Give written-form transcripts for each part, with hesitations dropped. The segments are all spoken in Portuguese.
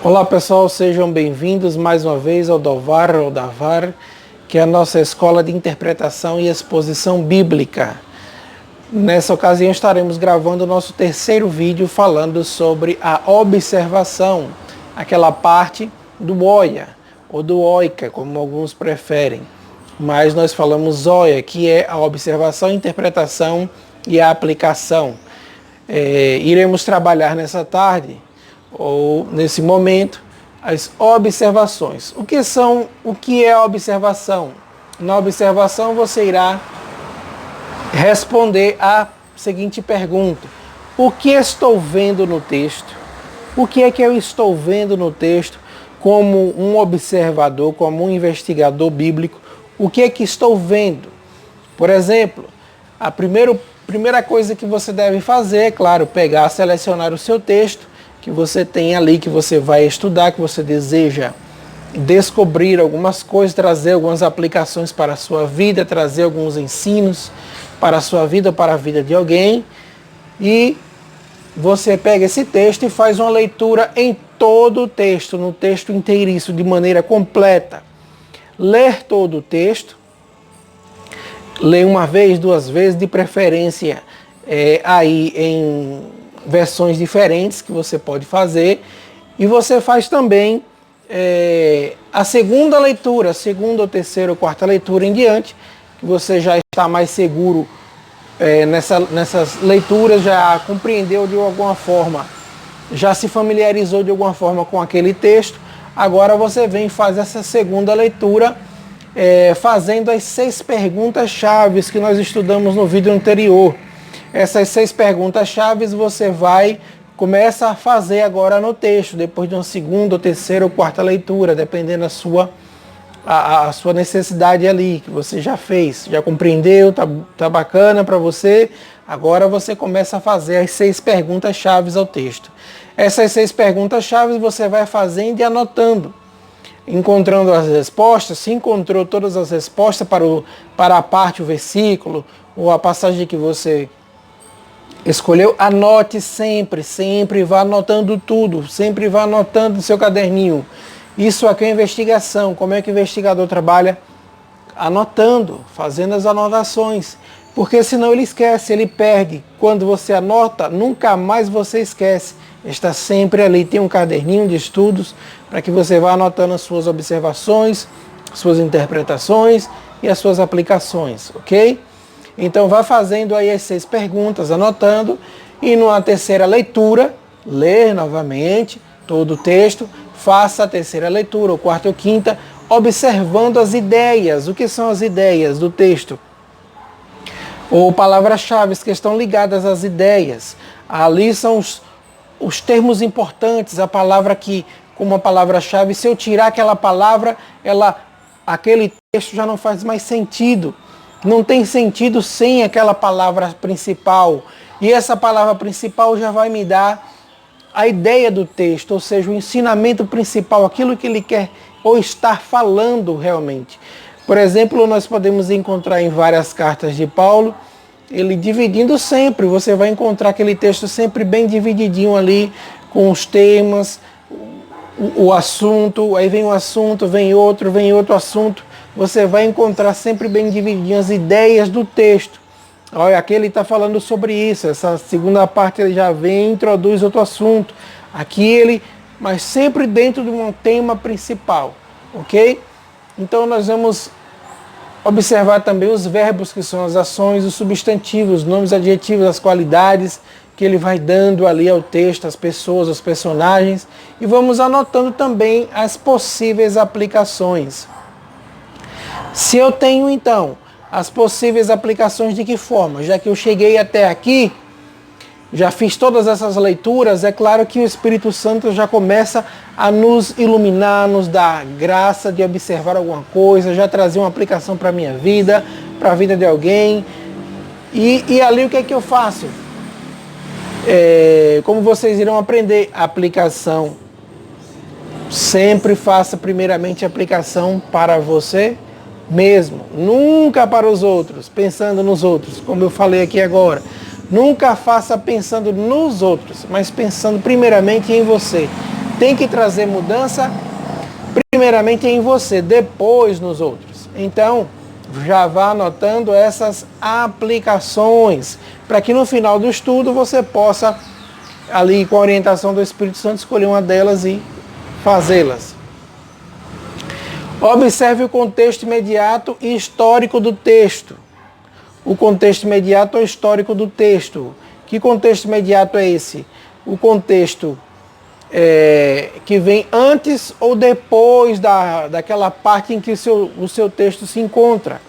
Olá pessoal, sejam bem-vindos mais uma vez ao Dovar ou Davar, que é a nossa escola de interpretação e exposição bíblica. Nessa ocasião estaremos gravando o nosso terceiro vídeo falando sobre a observação, aquela parte do oia, ou do oica, como alguns preferem. Mas nós falamos oia, que é a observação, interpretação e a aplicação. Iremos trabalhar nessa tarde, ou nesse momento, as observações. O que é a observação? Na observação você irá responder a seguinte pergunta: o que estou vendo no texto? O que é que eu estou vendo no texto como um observador, como um investigador bíblico? O que é que estou vendo? Por exemplo, a primeira coisa que você deve fazer, é claro, pegar, selecionar o seu texto que você tem ali, que você vai estudar, que você deseja descobrir algumas coisas, trazer algumas aplicações para a sua vida, trazer alguns ensinos para a sua vida, para a vida de alguém. E você pega esse texto e faz uma leitura em todo o texto, no texto inteiriço, de maneira completa. Ler todo o texto, ler uma vez, duas vezes, de preferência aí em versões diferentes que você pode fazer. E você faz também a segunda leitura, segunda ou terceira ou quarta leitura em diante, que você já está mais seguro nessas leituras, já compreendeu de alguma forma, já se familiarizou de alguma forma com aquele texto. Agora você vem e faz essa segunda leitura, fazendo as 6 perguntas-chave que nós estudamos no vídeo anterior. Essas 6 perguntas-chave você começa a fazer agora no texto, depois de uma segunda, ou terceira ou quarta leitura, dependendo da sua necessidade ali, que você já fez, já compreendeu, tá bacana para você. Agora você começa a fazer as 6 perguntas-chave ao texto. Essas 6 perguntas-chave você vai fazendo e anotando, encontrando as respostas. Se encontrou todas as respostas para a parte, o versículo, ou a passagem que você escolheu, anote sempre vá anotando tudo, sempre vá anotando no seu caderninho. Isso aqui é investigação. Como é que o investigador trabalha? Anotando, fazendo as anotações, porque senão ele esquece, ele perde. Quando você anota, nunca mais você esquece. Está sempre ali, tem um caderninho de estudos para que você vá anotando as suas observações, suas interpretações e as suas aplicações, ok? Então vá fazendo aí as 6 perguntas, anotando, e numa terceira leitura, ler novamente todo o texto, faça a terceira leitura, ou quarta ou quinta, observando as ideias. O que são as ideias do texto? Ou palavras-chave que estão ligadas às ideias. Ali são os termos importantes, a palavra que, como a palavra-chave, se eu tirar aquela palavra, aquele texto já não faz mais sentido. Não tem sentido sem aquela palavra principal. E essa palavra principal já vai me dar a ideia do texto, ou seja, o ensinamento principal, aquilo que ele quer ou estar falando realmente. Por exemplo, nós podemos encontrar em várias cartas de Paulo, ele dividindo sempre, você vai encontrar aquele texto sempre bem divididinho ali, com os temas, o assunto, aí vem um assunto, vem outro assunto. Você vai encontrar sempre bem divididinho as ideias do texto. Olha, aqui ele está falando sobre isso, essa segunda parte ele já vem e introduz outro assunto. Aqui mas sempre dentro de um tema principal, ok? Então nós vamos observar também os verbos, que são as ações, os substantivos, os nomes adjetivos, as qualidades que ele vai dando ali ao texto, às pessoas, aos personagens. E vamos anotando também as possíveis aplicações. Se eu tenho, então, as possíveis aplicações, de que forma? Já que eu cheguei até aqui, já fiz todas essas leituras, é claro que o Espírito Santo já começa a nos iluminar, nos dar graça de observar alguma coisa, já trazer uma aplicação para a minha vida, para a vida de alguém. E ali o que é que eu faço? Como vocês irão aprender, a aplicação. Sempre faça primeiramente a aplicação para você mesmo, nunca para os outros, pensando nos outros, como eu falei aqui agora. Nunca faça pensando nos outros, mas pensando primeiramente em você. tem que trazer mudança primeiramente em você, depois nos outros. Então, já vá anotando essas aplicações, para que no final do estudo você possa, ali com a orientação do Espírito Santo, escolher uma delas e fazê-las. Observe o contexto imediato e histórico do texto. O contexto imediato ou histórico do texto. Que contexto imediato é esse? O contexto que vem antes ou depois daquela parte em que o seu texto se encontra.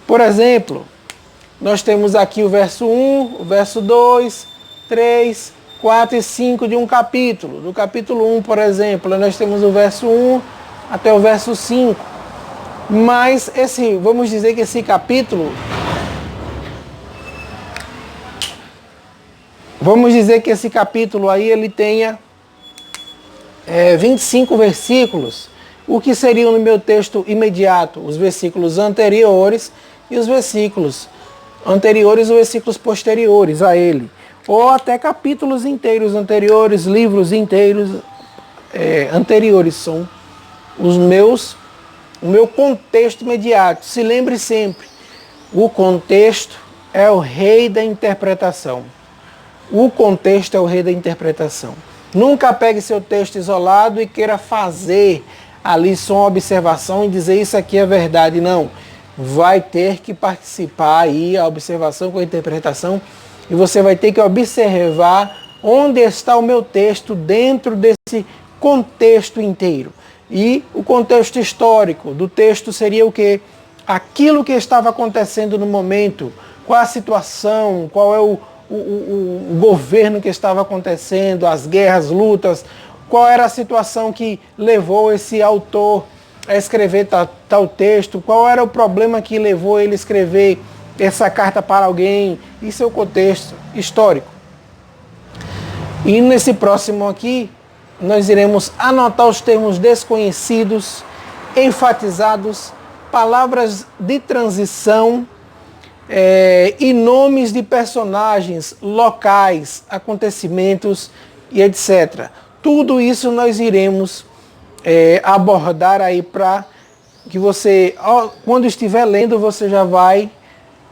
Por exemplo, nós temos aqui o verso 1, o verso 2, 3, 4 e 5 de um capítulo. Do capítulo 1, por exemplo, nós temos o verso 1 até o verso 5. Mas vamos dizer que esse capítulo... Vamos dizer que esse capítulo aí ele tenha 25 versículos. O que seriam no meu texto imediato? Os versículos anteriores e os versículos anteriores ou versículos posteriores a ele. Ou até capítulos inteiros anteriores, livros inteiros anteriores. São o meu contexto imediato. Se lembre sempre, o contexto é o rei da interpretação. O contexto é o rei da interpretação. Nunca pegue seu texto isolado e queira fazer ali só uma observação e dizer isso aqui é verdade. Não. Vai ter que participar aí, a observação com a interpretação, e você vai ter que observar onde está o meu texto dentro desse contexto inteiro. E o contexto histórico do texto seria o quê? Aquilo que estava acontecendo no momento, qual a situação, qual é o governo que estava acontecendo, as guerras, lutas, qual era a situação que levou esse autor a escrever tal texto, qual era o problema que levou ele a escrever essa carta para alguém. Isso é o contexto histórico. E nesse próximo aqui, nós iremos anotar os termos desconhecidos, enfatizados, palavras de transição, e nomes de personagens, locais, acontecimentos e etc. Tudo isso nós iremos abordar aí para que você, quando estiver lendo, você já vai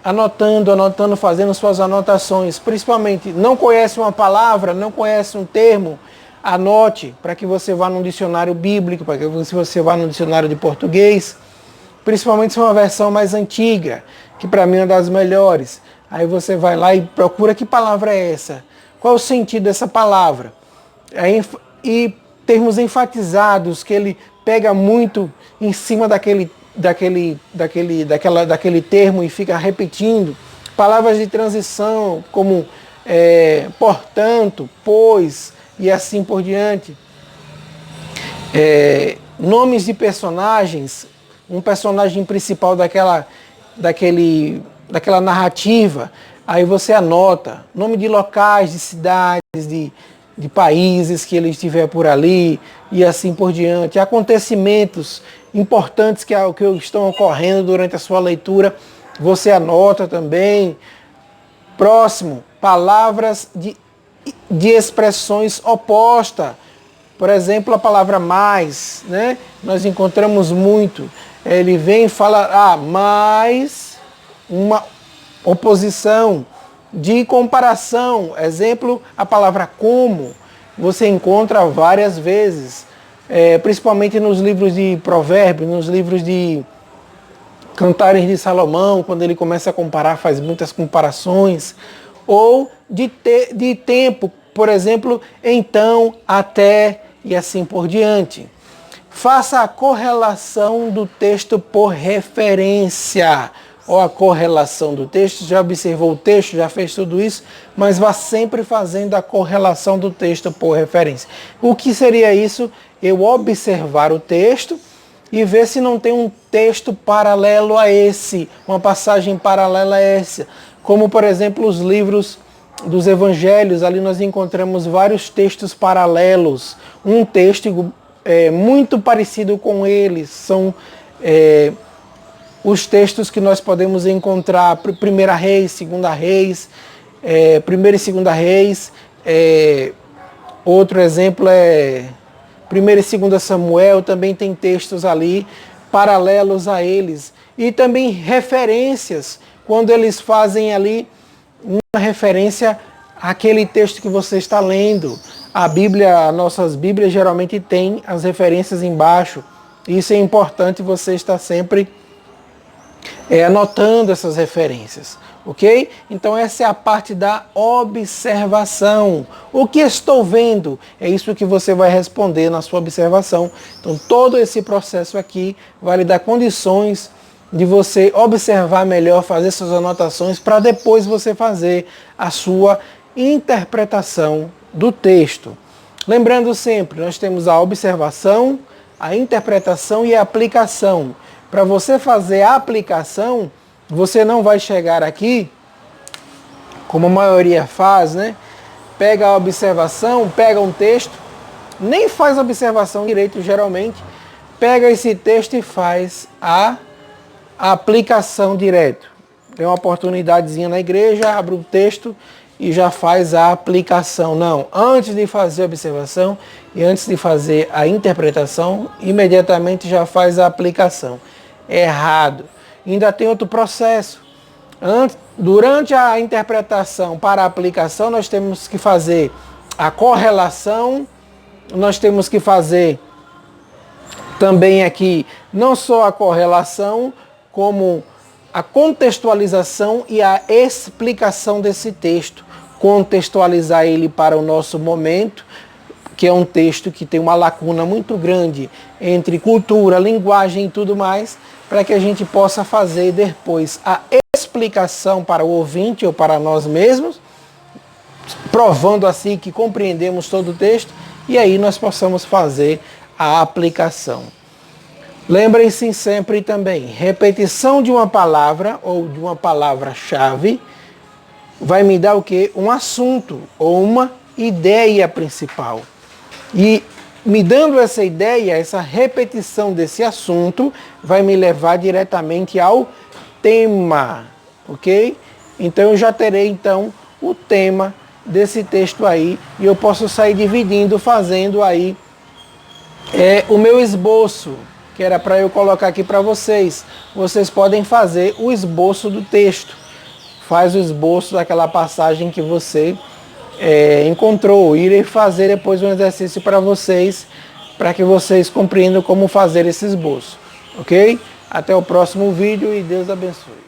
anotando, fazendo suas anotações. Principalmente, não conhece uma palavra, não conhece um termo, anote para que você vá num dicionário bíblico, para que você vá num dicionário de português. Principalmente se é uma versão mais antiga, que para mim é uma das melhores. Aí você vai lá e procura que palavra é essa, qual é o sentido dessa palavra. E termos enfatizados, que ele pega muito em cima daquele termo e fica repetindo. Palavras de transição, como portanto, pois, e assim por diante. Nomes de personagens, um personagem principal daquela narrativa, aí você anota nome de locais, de cidades, de países que ele estiver por ali e assim por diante. Acontecimentos importantes que estão ocorrendo durante a sua leitura, você anota também. Próximo, palavras de expressões opostas. Por exemplo, a palavra mais, né? Nós encontramos muito. Ele vem e fala, mais, uma oposição, de comparação. Exemplo, a palavra como, você encontra várias vezes, principalmente nos livros de Provérbios, nos livros de Cantares de Salomão, quando ele começa a comparar, faz muitas comparações. Ou de tempo, por exemplo, então, até e assim por diante. Faça a correlação do texto por referência, ou a correlação do texto. Já observou o texto, já fez tudo isso, mas vá sempre fazendo a correlação do texto por referência. O que seria isso? Eu observar o texto e ver se não tem um texto paralelo a esse, uma passagem paralela a essa. Como, por exemplo, os livros dos evangelhos, ali nós encontramos vários textos paralelos. Um texto muito parecido com eles são os textos que nós podemos encontrar, 1 Reis, 2 Reis, 1 e 2 Reis. Outro exemplo é 1 e 2 Samuel também tem textos ali paralelos a eles. E também referências, quando eles fazem ali uma referência àquele texto que você está lendo. A Bíblia, nossas Bíblias geralmente têm as referências embaixo. Isso é importante você estar sempre anotando essas referências, ok? Então essa é a parte da observação. O que estou vendo? É isso que você vai responder na sua observação. Então todo esse processo aqui vai lhe dar condições de você observar melhor, fazer suas anotações, para depois você fazer a sua interpretação do texto. Lembrando sempre, nós temos a observação, a interpretação e a aplicação. Para você fazer a aplicação, você não vai chegar aqui, como a maioria faz, né? Pega a observação, pega um texto, nem faz a observação direito geralmente, pega esse texto e faz a aplicação direto. Tem uma oportunidadezinha na igreja, abre o texto e já faz a aplicação. Não, antes de fazer a observação e antes de fazer a interpretação, imediatamente já faz a aplicação. Errado. Ainda tem outro processo. Durante a interpretação para a aplicação, nós temos que fazer a correlação, nós temos que fazer também aqui não só a correlação, como a contextualização e a explicação desse texto. Contextualizar ele para o nosso momento, que é um texto que tem uma lacuna muito grande entre cultura, linguagem e tudo mais, para que a gente possa fazer depois a explicação para o ouvinte ou para nós mesmos, provando assim que compreendemos todo o texto, e aí nós possamos fazer a aplicação. Lembrem-se sempre também, repetição de uma palavra ou de uma palavra-chave vai me dar o quê? Um assunto ou uma ideia principal. E me dando essa ideia, essa repetição desse assunto, vai me levar diretamente ao tema, ok? Então eu já terei então o tema desse texto aí e eu posso sair dividindo, fazendo aí o meu esboço, que era para eu colocar aqui para vocês. Vocês podem fazer o esboço do texto. Faz o esboço daquela passagem que você encontrou. Irei fazer depois um exercício para vocês, para que vocês compreendam como fazer esse esboço. Ok? Até o próximo vídeo e Deus abençoe.